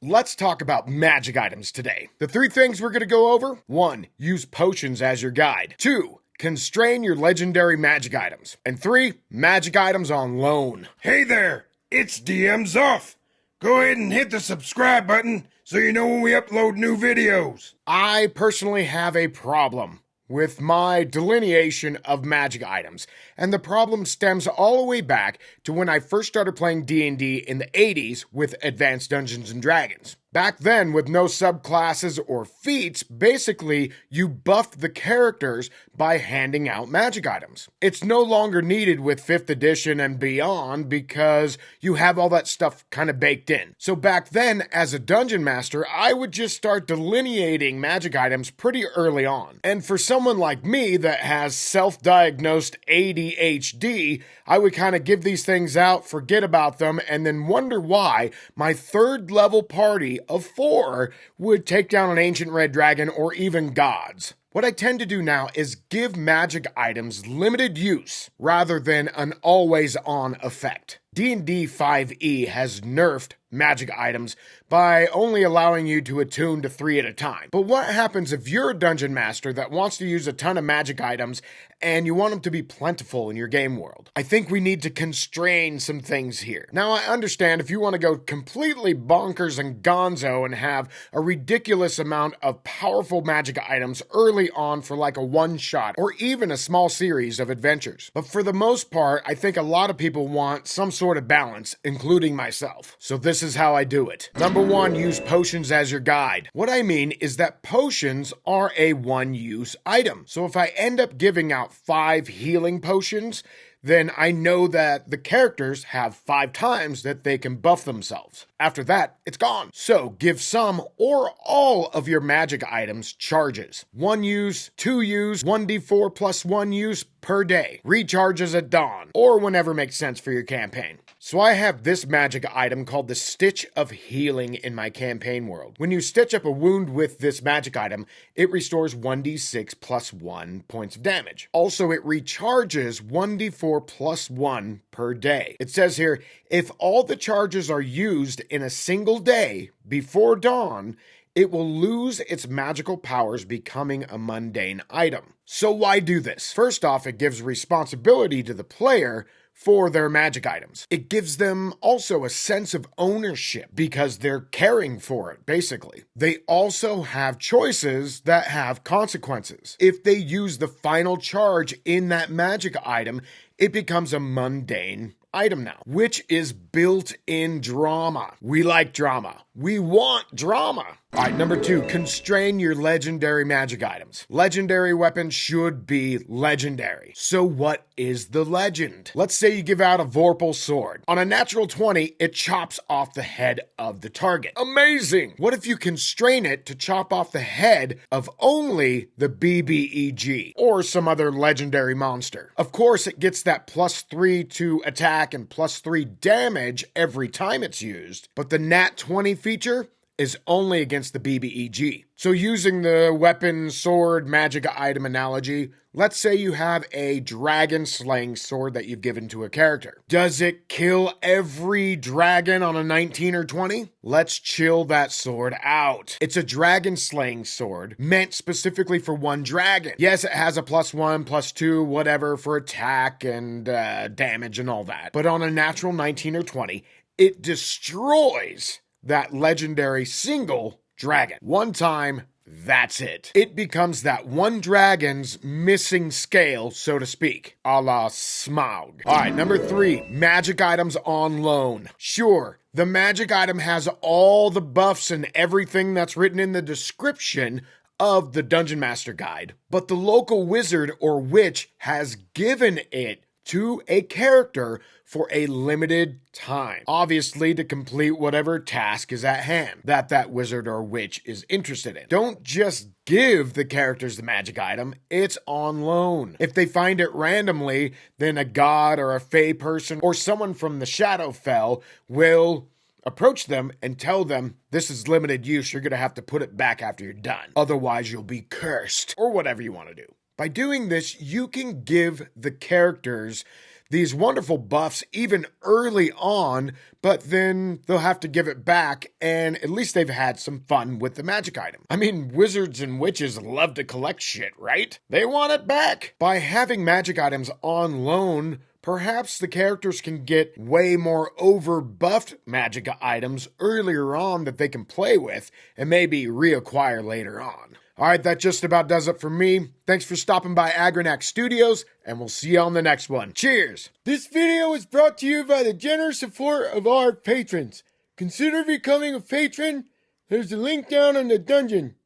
Let's talk about magic items today. The three things we're going to go over: 1. Use potions as your guide. 2. Constrain your legendary magic items. And 3. Magic items on loan. Hey there, it's DM's off. Go ahead and hit the subscribe button so you know when we upload new videos. I personally have a problem with my delineation of magic items, and the problem stems all the way back to when I first started playing D&D in the 80s with Advanced Dungeons & Dragons. Back then, with no subclasses or feats, basically, you buffed the characters by handing out magic items. It's no longer needed with 5th edition and beyond because you have all that stuff kind of baked in. So back then, as a dungeon master, I would just start delineating magic items pretty early on. And for someone like me that has self-diagnosed ADHD, I would kind of give these things out, forget about them, and then wonder why my third level party of 4 would take down an ancient red dragon or even gods. What I tend to do now is give magic items limited use rather than an always-on effect. D&D 5e has nerfed magic items by only allowing you to attune to 3 at a time. But what happens if you're a dungeon master that wants to use a ton of magic items and you want them to be plentiful in your game world? I think we need to constrain some things here. Now, I understand if you want to go completely bonkers and gonzo and have a ridiculous amount of powerful magic items early on for like a one-shot or even a small series of adventures. But for the most part, I think a lot of people want some sort of balance, including myself. So this is how I do it. Number 1, use potions as your guide. What I mean is that potions are a one-use item. So if I end up giving out 5 healing potions, then I know that the characters have 5 times that they can buff themselves. After that, it's gone. So give some or all of your magic items charges. 1 use, 2 use, 1d4 plus 1 use per day. Recharges at dawn, or whenever makes sense for your campaign. So I have this magic item called the Stitch of Healing in my campaign world. When you stitch up a wound with this magic item, it restores 1d6 plus 1 points of damage. Also, it recharges 1d4 plus 1 per day. It says here, if all the charges are used in a single day before dawn, it will lose its magical powers, becoming a mundane item. So why do this? First off, it gives responsibility to the player for their magic items. It gives them also a sense of ownership because they're caring for it, basically. They also have choices that have consequences. If they use the final charge in that magic item, it becomes a mundane item now, which is built-in drama. We like drama. We want drama. All right, number 2, constrain your legendary magic items. Legendary weapons should be legendary. So what is the legend? Let's say you give out a Vorpal sword. On a natural 20, it chops off the head of the target. Amazing! What if you constrain it to chop off the head of only the BBEG or some other legendary monster? Of course, it gets that +3 to attack and +3 damage every time it's used, but the Nat 20 feature is only against the BBEG. So using the weapon, sword, magic item analogy, let's say you have a dragon slaying sword that you've given to a character. Does it kill every dragon on a 19 or 20? Let's chill that sword out. It's a dragon slaying sword meant specifically for one dragon. Yes, it has a +1, +2, whatever for attack and damage and all that. But on a natural 19 or 20, it destroys that legendary single dragon. One time, that's it. It becomes that one dragon's missing scale, so to speak, a la Smaug. All right, number 3, magic items on loan. Sure, the magic item has all the buffs and everything that's written in the description of the Dungeon Master Guide, but the local wizard or witch has given it to a character for a limited time. Obviously, to complete whatever task is at hand that wizard or witch is interested in. Don't just give the characters the magic item, it's on loan. If they find it randomly, then a god or a fey person or someone from the Shadowfell will approach them and tell them, this is limited use, you're going to have to put it back after you're done. Otherwise, you'll be cursed, or whatever you want to do. By doing this, you can give the characters these wonderful buffs even early on, but then they'll have to give it back, and at least they've had some fun with the magic item. I mean, wizards and witches love to collect shit, right? They want it back. By having magic items on loan, perhaps the characters can get way more over-buffed magic items earlier on that they can play with and maybe reacquire later on. Alright, that just about does it for me. Thanks for stopping by Agranak Studios, and we'll see you on the next one. Cheers! This video is brought to you by the generous support of our patrons. Consider becoming a patron. There's a link down in the dungeon.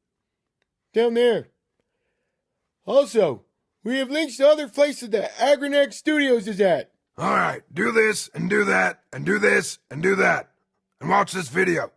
Down there. Also, we have links to other places that Agranak Studios is at. Alright, do this, and do that, and do this, and do that. And watch this video.